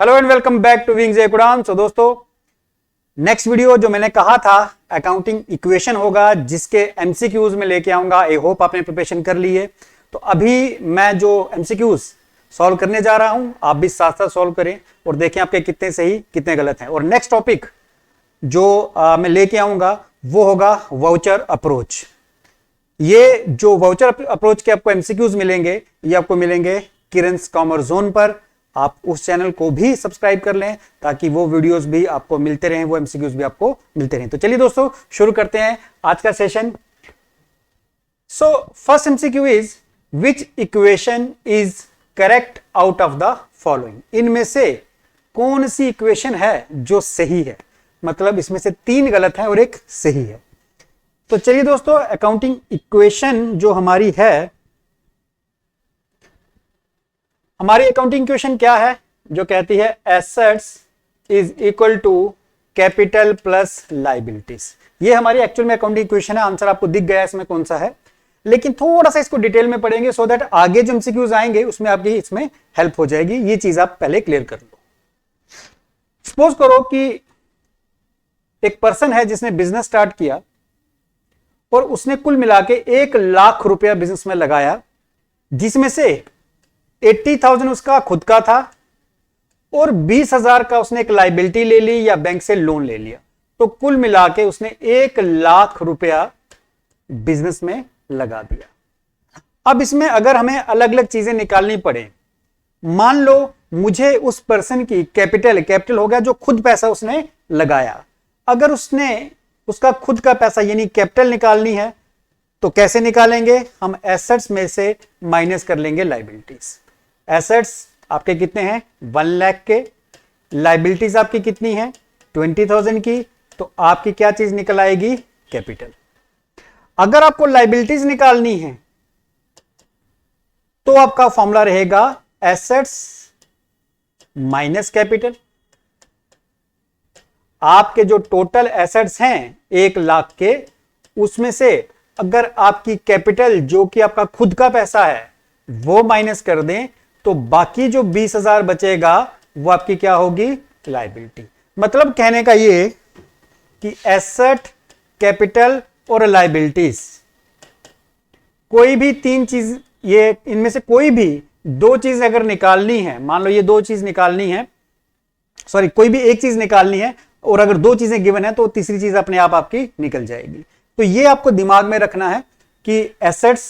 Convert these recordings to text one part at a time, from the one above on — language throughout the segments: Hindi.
Hello and welcome back to wings एकुडाम। सो दोस्तों, नेक्स्ट वीडियो जो मैंने कहा था अकाउंटिंग इक्वेशन होगा जिसके एमसीक्यूज में लेके आऊंगा। आई होप आपने प्रिपरेशन कर ली है। तो अभी मैं जो एमसीक्यूज सॉल्व करने जा रहा हूं आप भी साथ साथ सॉल्व करें और देखें आपके कितने सही कितने गलत हैं। और नेक्स्ट टॉपिक जो मैं लेके आऊंगा वो होगा वाउचर अप्रोच। ये जो वाउचर अप्रोच के आपको एमसीक्यूज मिलेंगे ये आपको मिलेंगे किरण's कॉमर्स जोन पर। आप उस चैनल को भी सब्सक्राइब कर लें ताकि वो वीडियोस भी आपको मिलते रहें, वो एमसीक्यूज भी आपको मिलते रहें। तो चलिए दोस्तों शुरू करते हैं आज का session. So first MCQ is which equation is correct out of the following. इनमें से कौन सी इक्वेशन है जो सही है, मतलब इसमें से 3 गलत है और 1 सही है। तो चलिए दोस्तों, अकाउंटिंग इक्वेशन जो हमारी है, हमारी अकाउंटिंग इक्वेशन क्या है जो कहती है assets is equal to capital plus liabilities. ये हमारी एक्चुअल में अकाउंटिंग इक्वेशन है। आंसर आपको दिख गया इसमें कौन सा है, लेकिन थोड़ा सा इसको डिटेल में पढ़ेंगे सो दैट आगे जो एमसीक्यूज आएंगे उसमें आपकी इसमें हेल्प हो जाएगी। ये चीज आप पहले क्लियर कर लो। सपोज करो कि एक पर्सन है जिसने बिजनेस स्टार्ट किया और उसने कुल मिला के 1 लाख रुपया बिजनेस में लगाया, जिसमें से 80,000 उसका खुद का था और 20,000 का उसने एक लायबिलिटी ले ली या बैंक से लोन ले लिया। तो कुल मिला के उसने 1 लाख रुपया बिजनेस में लगा दिया। अब इसमें अगर हमें अलग अलग चीजें निकालनी पड़े, मान लो मुझे उस पर्सन की कैपिटल हो गया जो खुद पैसा उसने लगाया। अगर उसने उसका खुद का पैसा यानी कैपिटल निकालनी है तो कैसे निकालेंगे? हम एसेट्स में से माइनस कर लेंगे लायबिलिटीज। एसेट्स आपके कितने हैं? 1 लाख के। लायबिलिटीज आपकी कितनी है? 20,000 की। तो आपकी क्या चीज निकल आएगी? कैपिटल। अगर आपको लायबिलिटीज निकालनी है तो आपका फॉर्मूला रहेगा एसेट्स माइनस कैपिटल। आपके जो टोटल एसेट्स हैं 1 लाख के, उसमें से अगर आपकी कैपिटल जो कि आपका खुद का पैसा है वो माइनस कर दें तो बाकी जो 20,000 बचेगा वो आपकी क्या होगी? लायबिलिटी। मतलब कहने का ये कि एसेट, कैपिटल और लायबिलिटीज कोई भी 3 चीज, ये इनमें से कोई भी 2 चीज अगर निकालनी है, मान लो ये 2 चीज निकालनी है, सॉरी कोई भी 1 चीज निकालनी है और अगर 2 चीजें गिवन है तो तीसरी चीज अपने आप आपकी निकल जाएगी। तो ये आपको दिमाग में रखना है कि एसेट्स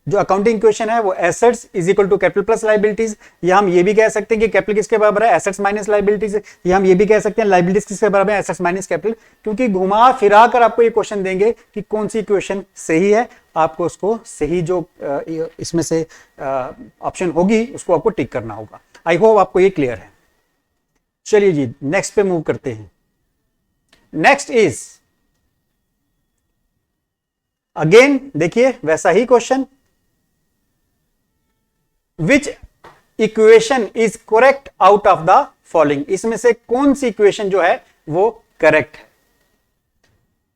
जो अकाउंटिंग इक्वेशन है वो assets is equal to capital plus liabilities, या हम ये भी कह सकते हैं कि कैपिटल किसके बराबर है? Assets minus liabilities. या हम ये भी कह सकते हैं लायबिलिटीज किसके बराबर है? Assets minus capital. क्योंकि घुमा फिरा कर आपको ये क्वेश्चन देंगे कि कौन सी इक्वेशन सही है, आपको उसको सही जो इसमें से ऑप्शन होगी उसको आपको टिक करना होगा। आई होप आपको ये क्लियर है। चलिए जी नेक्स्ट पे मूव करते हैं। नेक्स्ट इज अगेन देखिए वैसा ही question, which equation is correct out of the following. इसमें से कौन सी इक्वेशन जो है वो करेक्ट है?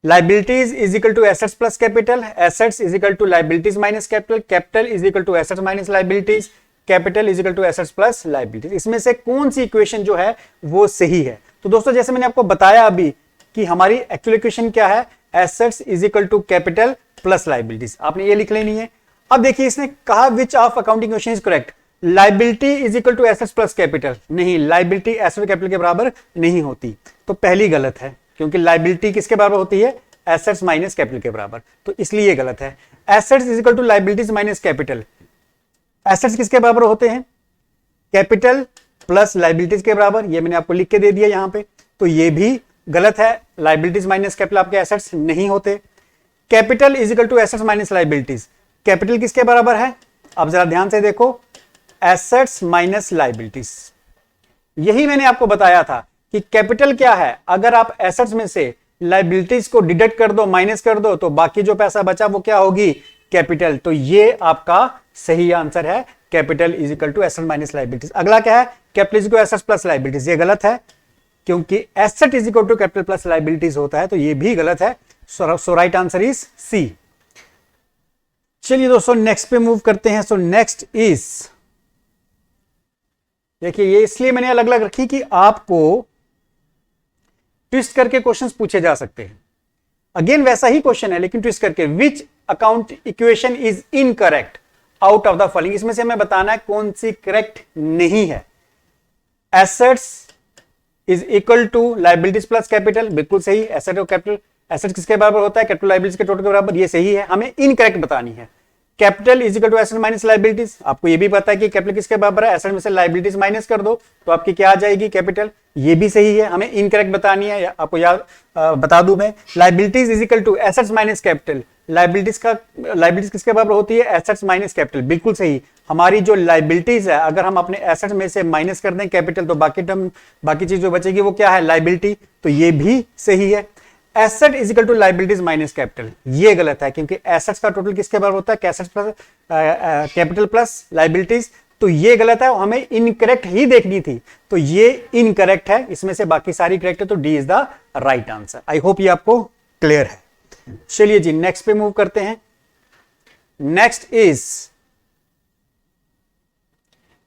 Liabilities is equal to assets plus capital, assets is equal to liabilities minus capital, capital is equal to assets minus liabilities, capital is equal to assets plus liabilities. इसमें से कौन सी इक्वेशन जो है वो सही है? तो दोस्तों जैसे मैंने आपको बताया अभी कि हमारी एक्चुअल इक्वेशन क्या है? Assets is equal to capital plus liabilities. आपने ये लिख लेनी है। अब देखिए इसने कहा which of accounting equation is correct. Liability is equal to assets plus capital, नहीं, लायबिलिटी एसेट कैपिटल के बराबर नहीं होती, तो पहली गलत है क्योंकि लायबिलिटी किसके बराबर होती है? एसेट्स माइनस कैपिटल के बराबर, तो इसलिए ये गलत है। Assets is equal to liabilities minus capital, assets किसके बराबर होते हैं? कैपिटल प्लस लायबिलिटीज के बराबर। ये मैंने आपको लिख के दे दिया यहां पे, तो ये भी गलत है। लायबिलिटीज माइनस कैपिटल आपके एसेट्स नहीं होते। Capital is equal to assets minus liabilities, capital किसके बराबर है? अब जरा ध्यान से देखो, एसेट्स माइनस लायबिलिटीज। यही मैंने आपको बताया था कि कैपिटल क्या है? अगर आप एसेट्स में से लायबिलिटीज को डिडक्ट कर दो, माइनस कर दो, तो बाकी जो पैसा बचा वो क्या होगी? कैपिटल। तो ये आपका सही आंसर है, capital is equal to asset minus liabilities. अगला क्या है? Capital is equal to assets plus liabilities. ये गलत है क्योंकि asset is equal to capital plus liabilities होता है, तो ये भी गलत है। So right answer is C. चलिए दोस्तों नेक्स्ट पे मूव करते हैं। सो नेक्स्ट इज देखिए ये इसलिए मैंने अलग अलग रखी कि आपको ट्विस्ट करके क्वेश्चंस पूछे जा सकते हैं। अगेन वैसा ही क्वेश्चन है लेकिन ट्विस्ट करके, which account equation is incorrect out of the following, इसमें से हमें बताना है कौन सी करेक्ट नहीं है। Assets is equal to liabilities plus capital, बिल्कुल सही। एसेट और कैपिटल, एसेट किसके बराबर होता है? कैपिटल लायबिलिटीज के टोटल के बराबर, ये सही है। हमें इनकरेक्ट बतानी है। Capital is equal to asset minus liabilities, आपको ये भी पता है कि कैपिटल किसके बराबर है? एसेट में से लायबिलिटीज माइनस कर दो तो आपकी क्या आ जाएगी? कैपिटल। ये भी सही है। हमें इनकरेक्ट बतानी है, आपको याद बता दूं मैं, liabilities is equal to assets minus capital. Liabilities किसके बराबर होती है? एसेट्स माइनस कैपिटल, बिल्कुल सही। हमारी जो लायबिलिटीज है, अगर हम अपने एसेट्स में से माइनस कर दें कैपिटल तो बाकी चीज जो बचेगी वो क्या है? लायबिलिटी, तो ये भी सही है। Asset is equal to liabilities minus capital, ये गलत है क्योंकि एसेट्स का टोटल किसके बराबर होता है? Assets plus capital plus liabilities, तो ये गलत है। हमें इनकरेक्ट ही देखनी थी, तो ये इनकरेक्ट है। इसमें से बाकी सारी करेक्ट है, तो D is the right answer. I hope ये आपको क्लियर है। चलिए जी नेक्स्ट पे मूव करते हैं। Next is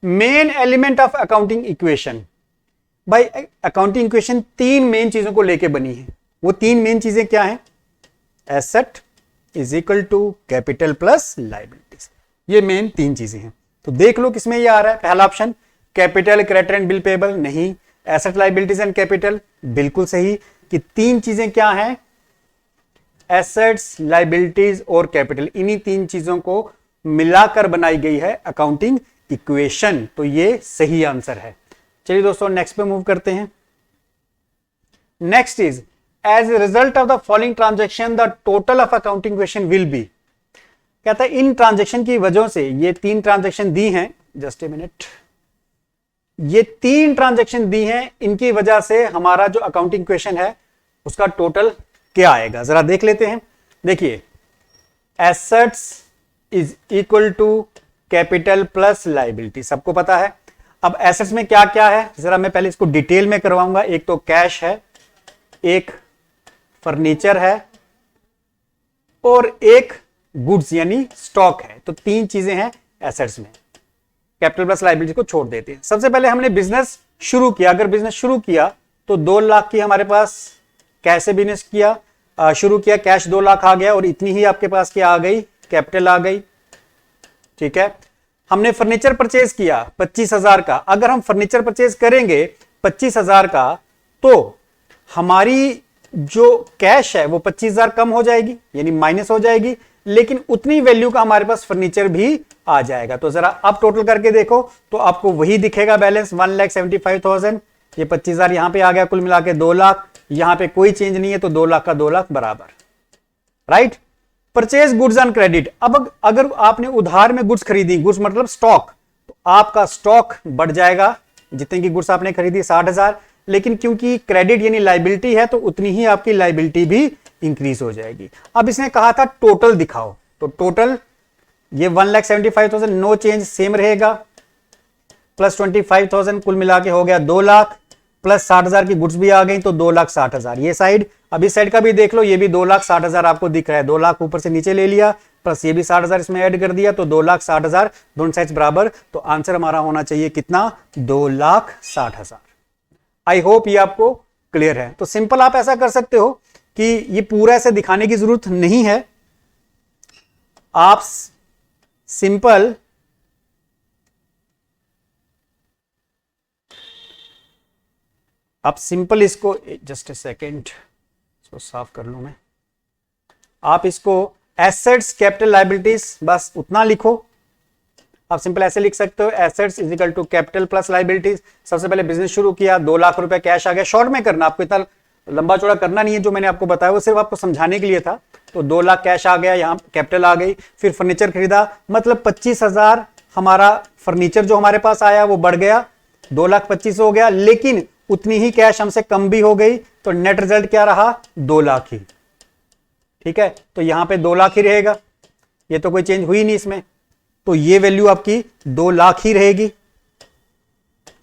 main element of accounting equation. भाई अकाउंटिंग इक्वेशन तीन मेन चीजों को लेके बनी है। वो तीन मेन चीजें क्या हैं? Asset is equal to capital plus liabilities, ये मेन तीन चीजें हैं। तो देख लो किसमें ये आ रहा है। पहला option capital, creditor and bill payable, नहीं। एसेट, लायबिलिटीज एंड कैपिटल, बिल्कुल सही। कि तीन चीजें क्या हैं? एसेट्स, लायबिलिटीज और कैपिटल, इन्हीं तीन चीजों को मिलाकर बनाई गई है अकाउंटिंग इक्वेशन, तो ये सही आंसर है। चलिए दोस्तों नेक्स्ट पे मूव करते हैं। Next is as a result of the following transaction the total of accounting equation will be. कहता है इन ट्रांजेक्शन की वजह से, ये तीन ट्रांजेक्शन दी हैं, जस्ट ए मिनट, ये तीन ट्रांजेक्शन दी हैं, इनकी वजह से हमारा जो अकाउंटिंग इक्वेशन है उसका टोटल क्या आएगा, जरा देख लेते हैं। देखिए assets is equal to capital plus liability, सबको पता है। अब एसेट्स में क्या क्या है, जरा मैं पहले इसको डिटेल में करवाऊंगा। एक तो कैश है, एक फर्नीचर है और एक गुड्स यानी स्टॉक है। तो तीन चीजें हैं एसेट्स में। कैपिटल प्लस लायबिलिटी को छोड़ देते हैं। सबसे पहले हमने बिजनेस शुरू किया। अगर बिजनेस शुरू किया तो 2 लाख की हमारे पास कैश से बिजनेस किया, शुरू किया, कैश 2 लाख आ गया और इतनी ही आपके पास क्या आ गई? कैपिटल आ गई। ठीक है। हमने फर्नीचर परचेज किया 25,000 का। अगर हम फर्नीचर परचेज करेंगे 25,000 का तो हमारी जो कैश है वो 25,000 कम हो जाएगी यानी माइनस हो जाएगी, लेकिन उतनी वैल्यू का हमारे पास फर्नीचर भी आ जाएगा। तो जरा अब टोटल करके देखो तो आपको वही दिखेगा बैलेंस 1,75,000। ये 25,000 यहां पे आ गया, कुल मिला के 2 लाख। यहां पे कोई चेंज नहीं है तो 2 लाख का 2 लाख बराबर, right. Purchase goods on credit. अब अगर आपने उधार में गुड्स खरीदी, गुड्स मतलब स्टॉक, तो आपका स्टॉक बढ़ जाएगा। जितने की गुड्स आपने खरीदी 60,000, लेकिन क्योंकि क्रेडिट यानी लायबिलिटी है तो उतनी ही आपकी लायबिलिटी भी इंक्रीज हो जाएगी। अब इसने कहा था टोटल दिखाओ, तो टोटल ये 1,75,000 नो चेंज सेम रहेगा, प्लस 25,000 कुल मिला के हो गया 2 लाख, प्लस 60,000 की गुड्स भी आ गई तो 2,60,000। ये साइड, अब इस साइड का भी देख लो, ये भी 2,60,000 आपको दिख रहा है। 2 लाख ऊपर से नीचे ले लिया, प्लस ये भी 60,000 इसमें ऐड कर दिया तो 2,60,000, दोनों साइड बराबर। तो आंसर हमारा होना चाहिए कितना? 2,60,000। आई होप ये आपको क्लियर है। तो सिंपल आप ऐसा कर सकते हो कि ये पूरा ऐसे दिखाने की जरूरत नहीं है। आप सिंपल इसको, जस्ट ए सेकेंड, इसको साफ कर लूं मैं। आप इसको एसेट्स, कैपिटल, लायबिलिटीज, बस उतना लिखो। आप सिंपल ऐसे लिख सकते हो, assets is equal to capital plus liabilities. सबसे पहले बिजनेस शुरू किया, 2 लाख रुपए कैश आ गया। शॉर्ट में करना, आपको इतना लंबा चौड़ा करना नहीं है। जो मैंने आपको बताया वो सिर्फ आपको समझाने के लिए था। तो 2 लाख कैश आ गया, यहाँ कैपिटल आ गई। फिर फर्नीचर खरीदा, मतलब 25,000 हमारा फर्नीचर जो हमारे पास आया वो बढ़ गया, 2,25,000 हो गया, लेकिन उतनी ही कैश हमसे कम भी हो गई। तो नेट रिजल्ट क्या रहा? 2 लाख ही। ठीक है, तो यहां पे 2 लाख ही रहेगा, ये तो कोई चेंज हुई नहीं इसमें। तो ये वैल्यू आपकी 2 लाख ही रहेगी,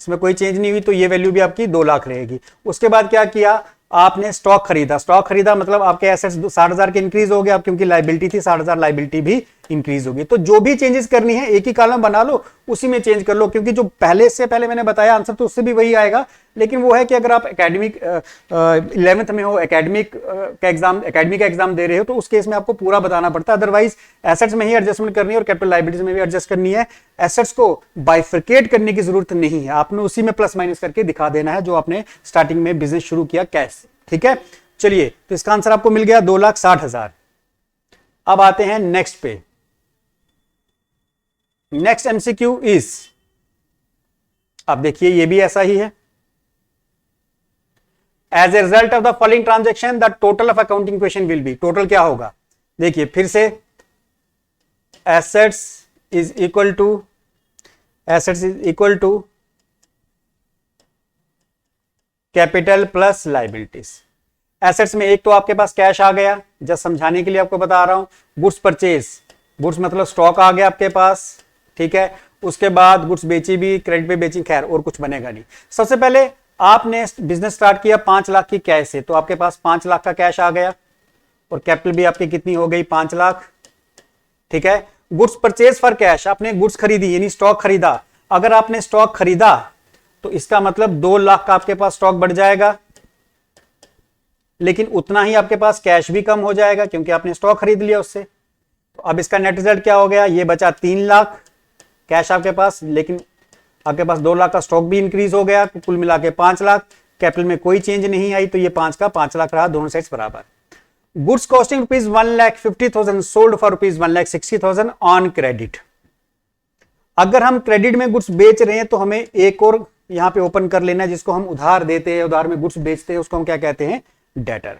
इसमें कोई चेंज नहीं हुई, तो ये वैल्यू भी आपकी 2 लाख रहेगी। उसके बाद क्या किया? आपने स्टॉक खरीदा। स्टॉक खरीदा मतलब आपके एसेट्स 60,000 के इंक्रीज हो गया, क्योंकि लायबिलिटी थी 60,000, लायबिलिटी भी इंक्रीज होगी। तो जो भी चेंजेस करनी है एक ही कॉलम बना लो, उसी में चेंज कर लो, क्योंकि जो पहले से पहले मैंने बताया आंसर तो उससे भी वही आएगा, लेकिन वो है कि अगर आप एकेडमिक 11th में हो, एकेडमिक का एग्जाम दे रहे हो, तो उस केस में आपको पूरा बताना पड़ता है। अदरवाइज एसेट्स में ही एडजस्टमेंट करनी है और कैपिटल लायबिलिटीज में भी एडजस्ट करनी है। एसेट्स को बाइफरकेट करने की जरूरत नहीं है, आपने उसी में प्लस माइनस करके दिखा देना है जो आपने स्टार्टिंग में बिजनेस शुरू किया कैसे। ठीक है, चलिए, तो इसका आंसर आपको मिल गया 2,60,000। अब आते हैं नेक्स्ट पे। नेक्स्ट एमसीक्यू इज, अब देखिए ये भी ऐसा ही है। As a result of the following transaction the total of accounting equation will be, total क्या होगा? देखिए फिर से, assets is equal to capital plus liabilities. Assets में एक तो आपके पास कैश आ गया, जस्ट समझाने के लिए आपको बता रहा हूं। गुड्स परचेज, गुड्स मतलब स्टॉक आ गया आपके पास, ठीक है। उसके बाद गुड्स बेची भी, क्रेडिट पे बेची, खैर और कुछ बनेगा नहीं। सबसे पहले आपने बिजनेस स्टार्ट किया 5 लाख की कैश से, तो आपके पास 5 लाख का कैश आ गया और कैपिटल भी आपकी कितनी हो गई? 5 लाख, ठीक है। गुड्स परचेज फॉर कैश, आपने गुड्स खरीदी यानी स्टॉक खरीदा। अगर आपने स्टॉक खरीदा तो इसका मतलब 2 लाख का आपके पास स्टॉक बढ़ जाएगा, लेकिन उतना ही आपके पास कैश भी कम हो जाएगा क्योंकि आपने स्टॉक खरीद लिया उससे। तो अब इसका नेट रिजल्ट क्या हो गया? ये बचा 3 लाख कैश आपके पास, लेकिन आपके पास 2 लाख का स्टॉक भी इंक्रीज हो गया, तो कुल मिला के 5 लाख। कैपिटल में कोई चेंज नहीं आई, तो ये 5 का 5 लाख रहा, दोनों साइड्स बराबर। Goods costing rupees 1,50,000 sold for rupees 1,60,000 on credit. अगर हम क्रेडिट में गुड्स बेच रहे हैं तो हमें एक और यहां पे ओपन कर लेना है, जिसको हम उधार देते हैं, उधार में गुड्स बेचते हैं, उसको हम क्या कहते हैं? डेटर।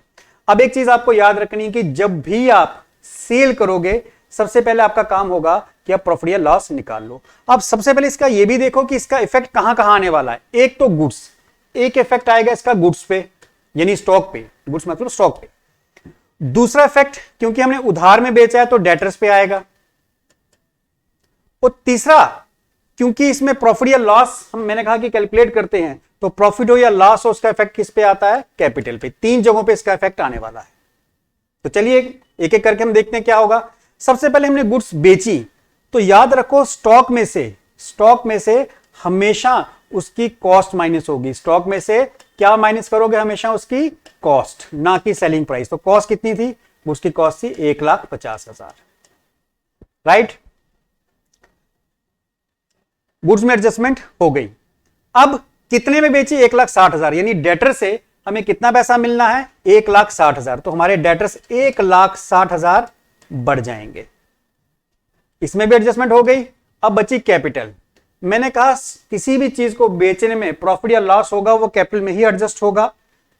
अब एक चीज आपको याद रखनी है कि जब भी आप सेल करोगे, सबसे पहले आपका काम होगा कि आप प्रॉफिट या लॉस निकाल लो। अब सबसे पहले इसका ये भी देखो कि इसका इफेक्ट कहां कहां आने वाला है। एक तो गुड्स, एक इफेक्ट आएगा इसका गुड्स पे यानी स्टॉक पे, गुड्स मतलब स्टॉक पे। दूसरा इफेक्ट, क्योंकि हमने उधार में बेचा है तो डेटर्स पे आएगा। और तीसरा, क्योंकि इसमें प्रॉफिट या लॉस मैंने कहा कि कैलकुलेट करते हैं, तो प्रॉफिट हो या लॉस हो उसका इफेक्ट किस पे आता है? कैपिटल पे। 3 जगहों पे इसका इफेक्ट आने वाला है। तो चलिए एक एक करके हम देखते हैं क्या होगा। सबसे पहले हमने गुड्स बेची, तो याद रखो स्टॉक में से हमेशा उसकी कॉस्ट माइनस होगी। स्टॉक में से क्या माइनस करोगे? हमेशा उसकी कॉस्ट, ना कि सेलिंग प्राइस। तो कॉस्ट कितनी थी? गुड्स की कॉस्ट थी 1,50,000, राइट। गुड्स में एडजस्टमेंट हो गई। अब कितने में बेची? 1,60,000, यानी डेटर से हमें कितना पैसा मिलना है? 1,60,000। तो हमारे डेटर्स 1,60,000 बढ़ जाएंगे। इसमें भी एडजस्टमेंट हो गई। अब बची कैपिटल। मैंने कहा किसी भी चीज को बेचने में प्रॉफिट या लॉस होगा वो कैपिटल में ही एडजस्ट होगा।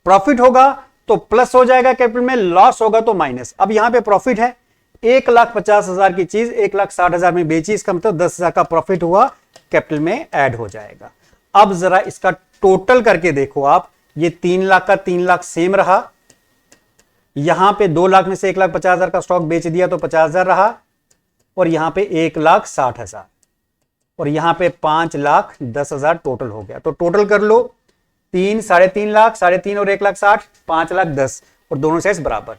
प्रॉफिट होगा तो प्लस हो जाएगा कैपिटल में, लॉस होगा तो माइनस। अब यहां पे प्रॉफिट है, 1,50,000 की चीज 1,60,000 में बेची, इसका मतलब 10,000 का प्रॉफिट हुआ, कैपिटल में ऐड हो जाएगा। अब जरा इसका टोटल करके देखो आप, ये 3 लाख का 3 लाख सेम रहा, यहां पे 2 लाख में से 1,50,000 का स्टॉक बेच दिया तो 50,000 रहा, और यहां पे 1,60,000, और यहां पे 5,10,000 टोटल हो गया। तो टोटल कर लो, 3, 3.5 लाख, 3.5 और 1,60,000, 5,10,000, और दोनों साइड्स बराबर।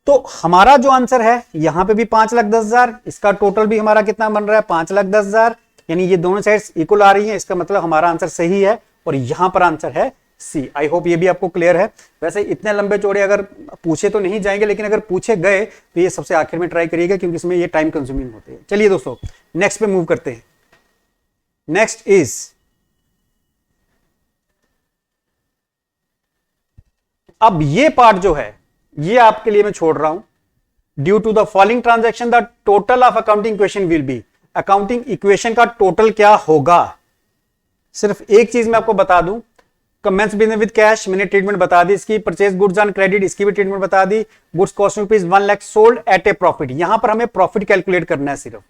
तो हमारा जो आंसर है यहां पे भी 5,10,000, इसका टोटल भी हमारा कितना बन रहा है? 5,10,000, यानी ये दोनों साइड्स इक्वल आ रही हैं। इसका मतलब हमारा आंसर सही है, और यहां पर आंसर है सी। आई होप ये भी आपको क्लियर है। वैसे इतने लंबे चौड़े अगर पूछे तो नहीं जाएंगे, लेकिन अगर पूछे गए तो ये सबसे आखिर में ट्राई करिएगा, क्योंकि इसमें ये टाइम कंज्यूमिंग होते हैं। चलिए दोस्तों नेक्स्ट पे मूव करते हैं। नेक्स्ट इज, अब ये पार्ट जो है ये आपके लिए मैं छोड़ रहा हूं। Due to the following transaction the total of accounting equation will be, accounting equation का टोटल क्या होगा? सिर्फ एक चीज मैं आपको बता दूं, कमेंस बिजनेस विद कैश मैंने ट्रीटमेंट बता दी इसकी, परचेज गुड्स ऑन क्रेडिट इसकी भी ट्रीटमेंट बता दी, goods costing rupees 1 lakh sold at a profit. यहां पर हमें प्रॉफिट कैलकुलेट करना है। सिर्फ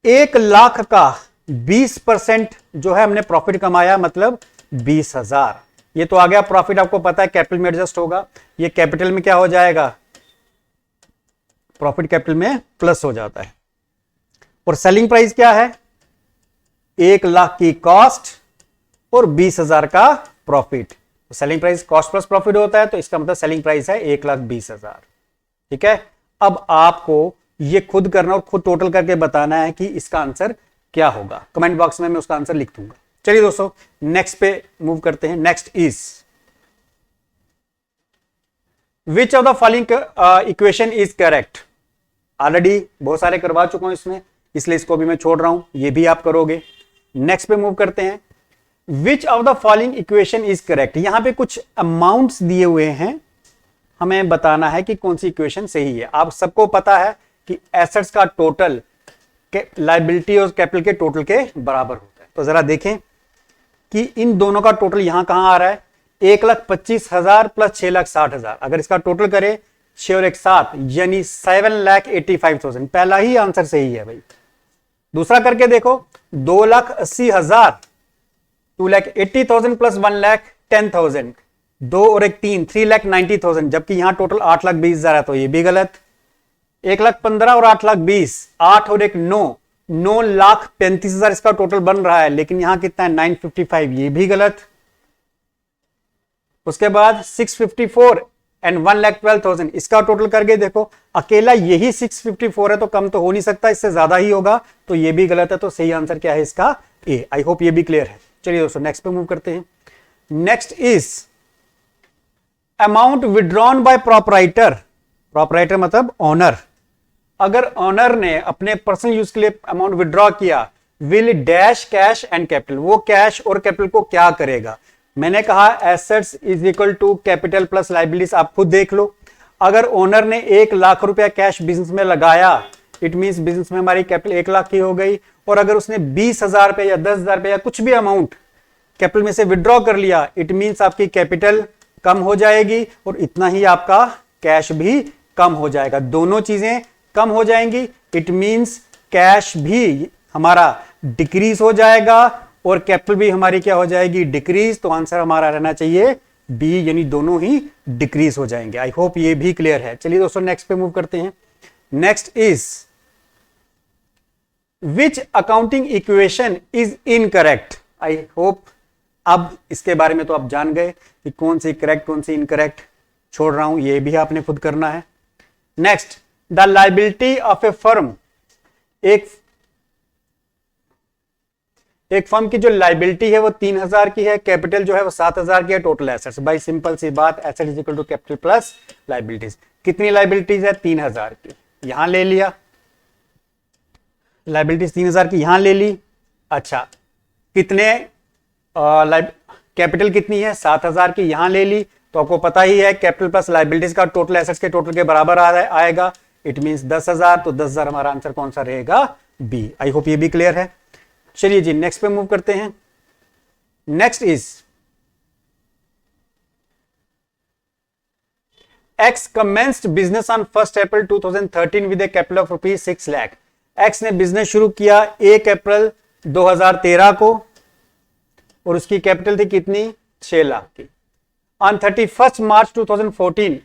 1 लाख का 20% जो है हमने प्रॉफिट कमाया, मतलब 20,000। ये तो आ गया प्रॉफिट, आपको पता है कैपिटल में एडजस्ट होगा। ये कैपिटल में क्या हो जाएगा? प्रॉफिट कैपिटल में प्लस हो जाता है। और सेलिंग प्राइस क्या है? 1 लाख की कॉस्ट और 20,000 का प्रॉफिट। तो selling price cost plus profit होता है, तो इसका मतलब सेलिंग प्राइस है 1,20,000। ठीक है। अब आपको ये खुद करना और खुद टोटल करके बताना है कि इसका आंसर क्या होगा। कमेंट बॉक्स में मैं उसका आंसर लिख दूंगा। चलिए दोस्तों नेक्स्ट पे मूव करते हैं। Next is which of the following equation is correct. Already बहुत सारे करवा चुका हूं इसमें, इसलिए इसको भी मैं छोड़ रहा हूं, ये भी आप करोगे। नेक्स्ट पे मूव करते हैं। Which of the following equation is correct. यहां पे कुछ अमाउंट्स दिए हुए हैं, हमें बताना है कि कौन सी इक्वेशन सही है। आप सबको पता है कि एसेट्स का टोटल लायबिलिटी और कैपिटल के टोटल के बराबर होता है। तो जरा देखें कि इन दोनों का टोटल यहां कहां आ रहा है, 1,25,000 प्लस 6,60,000। अगर इसका टोटल करें 6 और 1 7 यानी 7,85,000। पहला ही आंसर सही है भाई। दूसरा करके देखो 2,80,000, 2,80,000 प्लस 1,10,000, 2 और 1 3, 3,90,000, जबकि यहां टोटल 8,20,000 है, तो ये भी गलत। 1,15,000 और 8,20,000, 8 और 1 9, 9,35,000 इसका टोटल बन रहा है, लेकिन यहां कितना है 955, ये भी गलत। उसके बाद 654 एंड 1,12,000 इसका टोटल करके देखो, अकेला यही 654 है तो कम तो हो नहीं सकता, इससे ज्यादा ही होगा, तो ये भी गलत है। तो सही आंसर क्या है इसका, ए। आई होप ये भी क्लियर है। चलिए दोस्तों नेक्स्ट पे मूव करते हैं। Next is amount withdrawn by proprietor. Proprietor मतलब ऑनर। अगर ऑनर ने अपने पर्सनल यूज के लिए अमाउंट विड्रॉ किया, will dash cash and capital. वो कैश और कैपिटल को क्या करेगा। मैंने कहा assets is equal to capital plus liabilities. आप खुद देख लो, अगर ओनर ने 1,00,000 रुपया कैश बिजनेस में लगाया, इट मींस बिजनेस में हमारी कैपिटल 1,00,000 की हो गई। और अगर उसने 20,000 रुपए या 10,000 रुपए या कुछ भी अमाउंट कैपिटल में से विड्रॉ कर लिया, इट मींस आपकी कैपिटल कम हो जाएगी और इतना ही आपका कैश भी कम हो जाएगा। दोनों चीजें कम हो जाएंगी, इट मींस कैश भी हमारा डिक्रीज हो जाएगा और कैपिटल भी हमारी क्या हो जाएगी, डिक्रीज। तो आंसर हमारा रहना चाहिए बी, यानी दोनों ही डिक्रीज हो जाएंगे। आई होप ये भी क्लियर है। चलिए दोस्तों नेक्स्ट पे मूव करते हैं। Next is which accounting equation is incorrect. I hope अब इसके बारे में तो आप जान गए कि कौन सी करेक्ट कौन सी इनकरेक्ट। छोड़ रहा हूं, ये भी आपने खुद करना है। Next, the liability of A firm. एक फर्म की जो लायबिलिटी है वो 3,000 की है, कैपिटल जो है वो 7,000 की है, टोटल एसेट्स। भाई सिंपल सी बात, asset is equal to capital plus liabilities. कितनी लायबिलिटीज है, 3,000 की, यहां ले लिया। लायबिलिटीज 3,000 की यहां ले ली। अच्छा, कितने कैपिटल कितनी है, 7,000 की, यहां ले ली। तो आपको पता ही है कैपिटल प्लस लायबिलिटीज का टोटल एसेट्स के टोटल के बराबर आएगा, इट मींस 10,000। तो 10,000 हमारा आंसर कौन सा रहेगा, बी। आई होप ये भी क्लियर है। चलिए जी नेक्स्ट पे मूव करते हैं। Next is x commenced business on 1 April 2013 with A capital of ₹6 lakh. X ने बिजनेस शुरू किया 1 अप्रैल 2013 को और उसकी कैपिटल थी कितनी, 6 लाख की। On 31 March 2014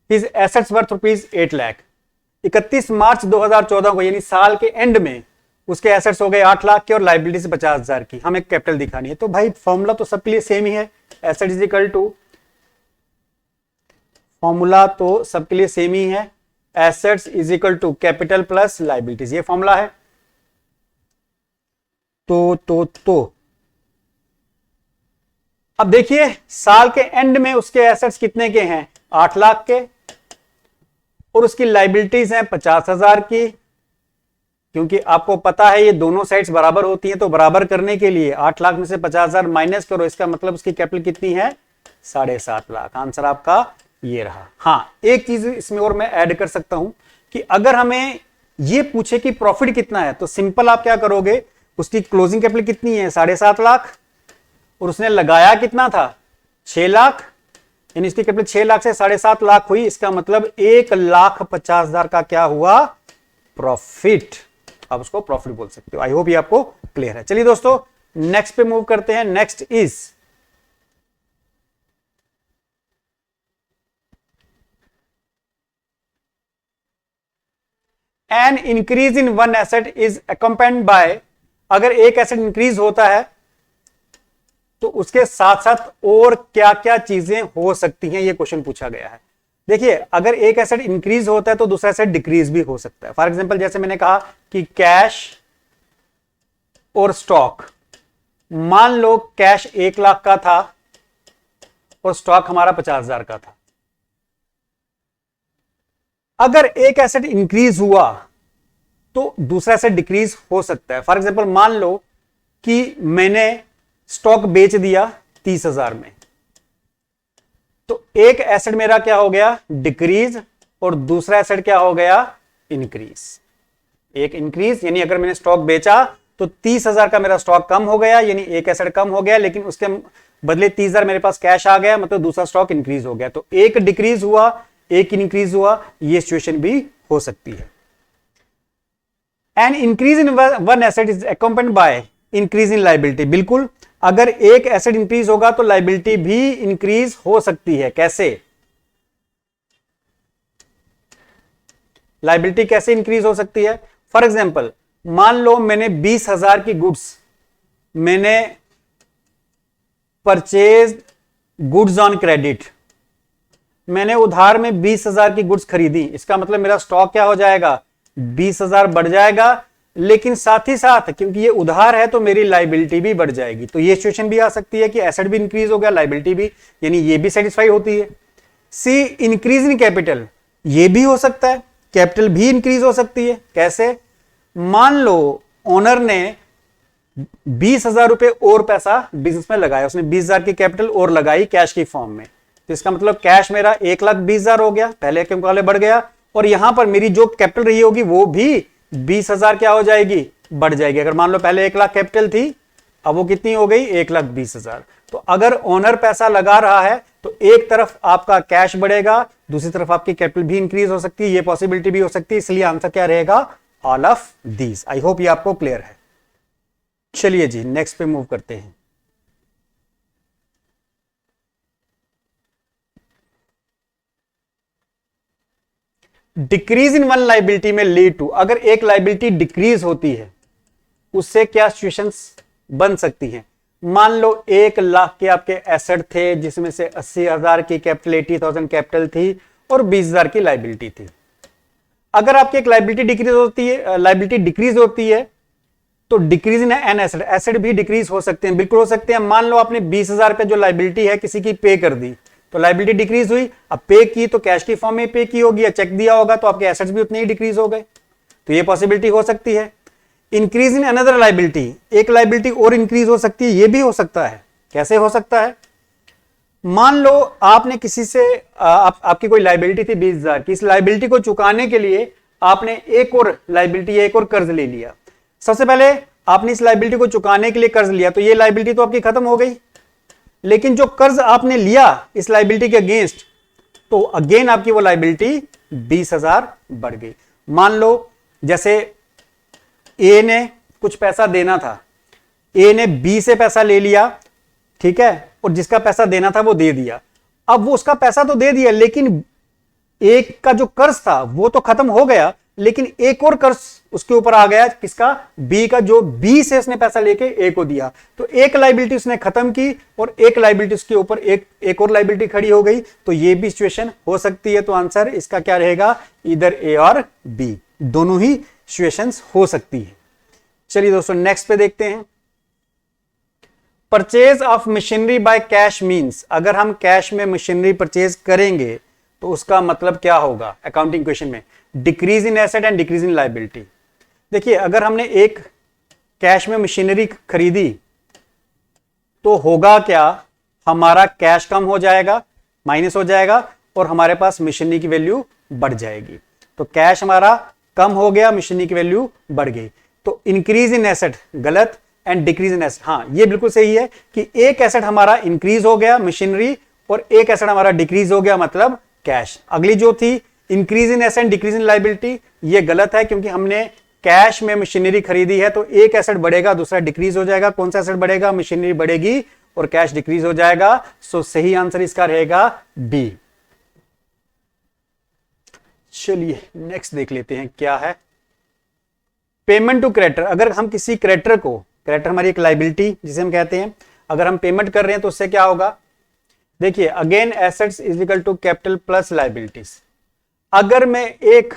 his assets worth ₹8 lakh. 31 मार्च 2014 को यानी साल के एंड में उसके एसेट्स हो गए 8 लाख के और लायबिलिटी 50,000 की। हमें कैपिटल दिखानी है। तो भाई फॉर्मूला तो सबके लिए सेम ही है, asset is equal to, formula तो सबके लिए सेम ही है, assets is equal to capital plus liabilities. ये फॉर्मूला है। तो अब देखिए साल के एंड में उसके एसेट्स कितने के हैं, 8 लाख के, और उसकी लायबिलिटीज हैं 50,000 की। क्योंकि आपको पता है ये दोनों साइड्स बराबर होती हैं, तो बराबर करने के लिए 8 लाख में से 50,000 माइनस करो, इसका मतलब उसकी कैपिटल कितनी है, 7.5 लाख। आंसर आपका ये रहा। हाँ, एक चीज इसमें और मैं ऐड कर सकता हूं कि अगर हमें ये पूछे कि प्रॉफिट कितना है, तो सिंपल आप क्या करोगे, उसकी क्लोजिंग कैपिटल कितनी है, 7.5 लाख, और उसने लगाया कितना था, 6 लाख, यानी इसकी कैपिटल 6 लाख से 7.5 लाख हुई। इसका मतलब 1,50,000 का क्या हुआ, प्रॉफिट। आप उसको प्रॉफिट बोल सकते हो। आई होप ये आपको क्लियर है। चलिए दोस्तों नेक्स्ट पे मूव करते हैं। Next is an increase in one asset is accompanied by. अगर एक एसेट इंक्रीज होता है तो उसके साथ साथ और क्या क्या चीजें हो सकती हैं, ये क्वेश्चन पूछा गया है। देखिए अगर एक एसेट इंक्रीज होता है तो दूसरा एसेट डिक्रीज भी हो सकता है। फॉर एग्जांपल जैसे मैंने कहा कि कैश और स्टॉक, मान लो कैश 1 लाख का था और स्टॉक हमारा 50,000 का था। अगर एक एसेट इंक्रीज हुआ तो दूसरा एसेट डिक्रीज हो सकता है। फॉर एग्जांपल मान लो कि मैंने स्टॉक बेच दिया 30,000 में, तो एक एसेट मेरा क्या हो गया, डिक्रीज, और दूसरा एसेट क्या हो गया, इंक्रीज। एक इंक्रीज यानी अगर मैंने स्टॉक बेचा तो 30,000 का मेरा स्टॉक कम हो गया, यानी एक एसेट कम हो गया, लेकिन उसके बदले 30,000 मेरे पास कैश आ गया, मतलब दूसरा स्टॉक इंक्रीज हो गया। तो एक डिक्रीज हुआ, एक इंक्रीज हुआ, ये सिचुएशन भी हो सकती है। And increase in one asset is accompanied by increase in liability. बिल्कुल, अगर एक एसेट इंक्रीज होगा तो लायबिलिटी भी इंक्रीज हो सकती है। कैसे? लायबिलिटी कैसे इंक्रीज हो सकती है? फॉर एग्जाम्पल मान लो मैंने 20,000 की गुड्स मैंने परचेज गुड्स ऑन क्रेडिट, मैंने उधार में 20,000 की गुड्स खरीदी। इसका मतलब मेरा स्टॉक क्या हो जाएगा, 20,000 बढ़ जाएगा, लेकिन साथ ही साथ क्योंकि ये उधार है तो मेरी लायबिलिटी भी बढ़ जाएगी। तो ये सिचुएशन भी आ सकती है कि एसेट भी इंक्रीज हो गया, लायबिलिटी भी, यानी ये भी सेटिस्फाई होती है। सी इंक्रीज इन कैपिटल, ये भी हो सकता है, कैपिटल भी इंक्रीज हो सकती है। कैसे? मान लो ओनर ने 20,000 रुपए और पैसा बिजनेस में लगाया, उसने 20,000 की कैपिटल और लगाई कैश की फॉर्म में, तो इसका मतलब कैश मेरा 1,20,000 हो गया, पहले के मुकाबले बढ़ गया, और यहां पर मेरी जो कैपिटल रही होगी वो भी 20,000 क्या हो जाएगी, बढ़ जाएगी। अगर मान लो पहले 1 लाख कैपिटल थी, अब वो कितनी हो गई, 1,20,000। तो अगर ओनर पैसा लगा रहा है तो एक तरफ आपका कैश बढ़ेगा, दूसरी तरफ आपकी कैपिटल भी इंक्रीज हो सकती है, ये पॉसिबिलिटी भी हो सकती है। इसलिए आंसर क्या रहेगा, all of these. I hope ये आपको क्लियर है। चलिए जी नेक्स्ट पे मूव करते हैं। डिक्रीज इन वन लायबिलिटी में लीड टू, अगर एक लायबिलिटी डिक्रीज होती है उससे क्या सिचुएशंस बन सकती हैं? मान लो 1 लाख के आपके एसेट थे जिसमें से 80,000 की कैपिटल, 80,000 कैपिटल थी और 20,000 की लायबिलिटी थी। अगर आपकी एक लायबिलिटी डिक्रीज होती है, लायबिलिटी डिक्रीज होती है, तो decrease in an asset, asset भी डिक्रीज हो सकते हैं, बिल्कुल हो सकते हैं। मान लो आपने 20,000 पे जो लायबिलिटी है किसी की पे कर दी, तो लायबिलिटी डिक्रीज हुई। अब पे की तो कैश की फॉर्म में पे की होगी या चेक दिया होगा, तो आपके एसेट्स भी उतने ही डिक्रीज हो गए। तो ये पॉसिबिलिटी हो सकती है। इंक्रीज इन अनदर लायबिलिटी, एक लायबिलिटी और इंक्रीज हो सकती है, ये भी हो सकता है। कैसे हो सकता है? मान लो आपने किसी से आपकी कोई लायबिलिटी थी 20,000 की, इस लायबिलिटी को चुकाने के लिए आपने एक और लायबिलिटी, एक और कर्ज ले लिया। सबसे पहले आपने इस लायबिलिटी को चुकाने के लिए कर्ज लिया, तो ये लायबिलिटी तो आपकी खत्म हो गई, लेकिन जो कर्ज आपने लिया इस लायबिलिटी के अगेंस्ट, तो अगेन आपकी वो लायबिलिटी 20,000 बढ़ गई। मान लो जैसे ए ने कुछ पैसा देना था, ए ने बी से पैसा ले लिया, ठीक है, और जिसका पैसा देना था वो दे दिया। अब वो उसका पैसा तो दे दिया, लेकिन एक का जो कर्ज था वो तो खत्म हो गया, लेकिन एक और कर्ज उसके ऊपर आ गया, किसका, बी का, जो बी से उसने पैसा लेके ए को दिया। तो एक लायबिलिटी उसने खत्म की और एक लायबिलिटी उसके ऊपर एक और लायबिलिटी खड़ी हो गई। तो ये भी सिचुएशन हो सकती है। तो आंसर इसका क्या रहेगा, इधर ए और बी, दोनों ही सिचुएशंस हो सकती है। चलिए दोस्तों नेक्स्ट पे देखते हैं। Purchase of machinery by cash means, अगर हम कैश में मशीनरी परचेज करेंगे तो उसका मतलब क्या होगा अकाउंटिंग क्वेश्चन में, decrease in asset and decrease in liability. देखिए अगर हमने एक कैश में मशीनरी खरीदी तो होगा क्या, हमारा कैश कम हो जाएगा, माइनस हो जाएगा, और हमारे पास मशीनरी की वैल्यू बढ़ जाएगी। तो कैश हमारा कम हो गया, मशीनरी की वैल्यू बढ़ गई। तो इंक्रीज इन एसेट गलत, एंड डिक्रीज इन एसेट, हाँ ये बिल्कुल सही है कि एक एसेट हमारा इंक्रीज हो गया मशीनरी और एक एसेट हमारा डिक्रीज हो गया मतलब कैश। अगली जो थी increase in asset decrease in liability, ये गलत है क्योंकि हमने कैश में मशीनरी खरीदी है, तो एक एसेट बढ़ेगा दूसरा डिक्रीज हो जाएगा। कौन सा एसेट बढ़ेगा, मशीनरी बढ़ेगी और कैश डिक्रीज हो जाएगा। सो सही आंसर इसका रहेगा बी। चलिए नेक्स्ट देख लेते हैं क्या है। पेमेंट टू क्रेडिटर, अगर हम किसी क्रेडिटर को, क्रेडिटर हमारी एक लायबिलिटी जिसे हम कहते हैं, अगर हम पेमेंट कर रहे हैं तो उससे क्या होगा, देखिए again assets is equal to capital plus liabilities. अगर मैं एक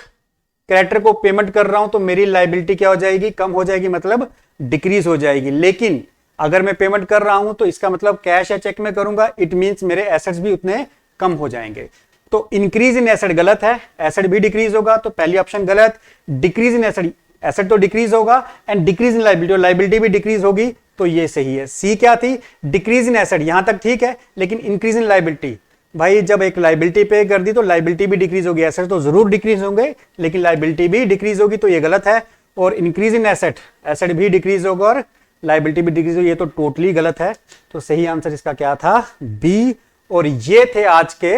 क्रेडिटर को पेमेंट कर रहा हूं तो मेरी लाइबिलिटी क्या हो जाएगी, कम हो जाएगी, मतलब डिक्रीज हो जाएगी। लेकिन अगर मैं पेमेंट कर रहा हूं तो इसका मतलब कैश या चेक में करूंगा, इट मींस मेरे एसेट्स भी उतने कम हो जाएंगे। तो इंक्रीज इन एसेट गलत है, एसेट भी डिक्रीज होगा, तो पहली ऑप्शन गलत। डिक्रीज इन एसेट, एसेट तो डिक्रीज होगा, एंड डिक्रीज इन लाइबिलिटी, और लाइबिलिटी भी डिक्रीज होगी, तो ये सही है। सी क्या थी, डिक्रीज इन एसेट, यहां तक ठीक है, लेकिन इंक्रीज इन लाइबिलिटी, भाई जब एक लाइबिलिटी पे कर दी तो लाइबिलिटी भी डिक्रीज होगी, एसेट तो जरूर डिक्रीज होंगे लेकिन लाइबिलिटी भी डिक्रीज होगी, तो ये गलत है। और इंक्रीज इन एसेट, एसेट भी डिक्रीज होगा और लाइबिलिटी भी डिक्रीज होगी, ये तो टोटली गलत है। तो सही आंसर इसका क्या था, बी। और ये थे आज के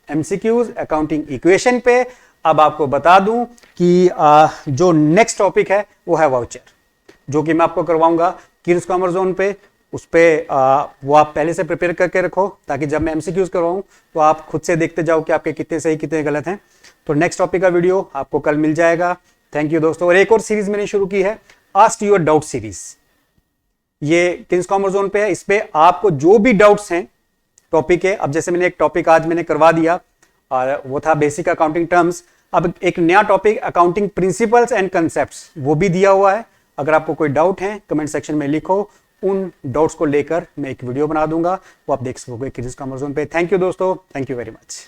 एमसीक्यूज अकाउंटिंग इक्वेशन पे। अब आपको बता दूं कि जो नेक्स्ट टॉपिक है वो है वाउचर, जो कि मैं आपको करवाऊंगा किड्स कॉमर्स जोन पे। उस पे वो आप पहले से प्रिपेयर करके रखो, ताकि जब मैं एमसीक्यूज करवाऊं तो आप खुद से देखते जाओ कि आपके कितने सही कितने गलत हैं। तो नेक्स्ट टॉपिक का वीडियो आपको कल मिल जाएगा। थैंक यू दोस्तों। और एक और सीरीज मैंने शुरू की है, आस्क योर डाउट सीरीज, ये किड्स कॉमर्स जोन पे है। इस पे आपको जो भी डाउट्स हैं टॉपिक है, अब जैसे मैंने एक टॉपिक आज मैंने करवा दिया और वो था बेसिक अकाउंटिंग टर्म्स, अब एक नया topic accounting principles and concepts वो भी दिया हुआ है। अगर आपको कोई डाउट है कमेंट सेक्शन में लिखो, उन डाउट्स को लेकर मैं एक वीडियो बना दूंगा, वो आप देख सकोगे किड्स कॉमर्स जोन पे। थैंक यू दोस्तों, थैंक यू वेरी मच।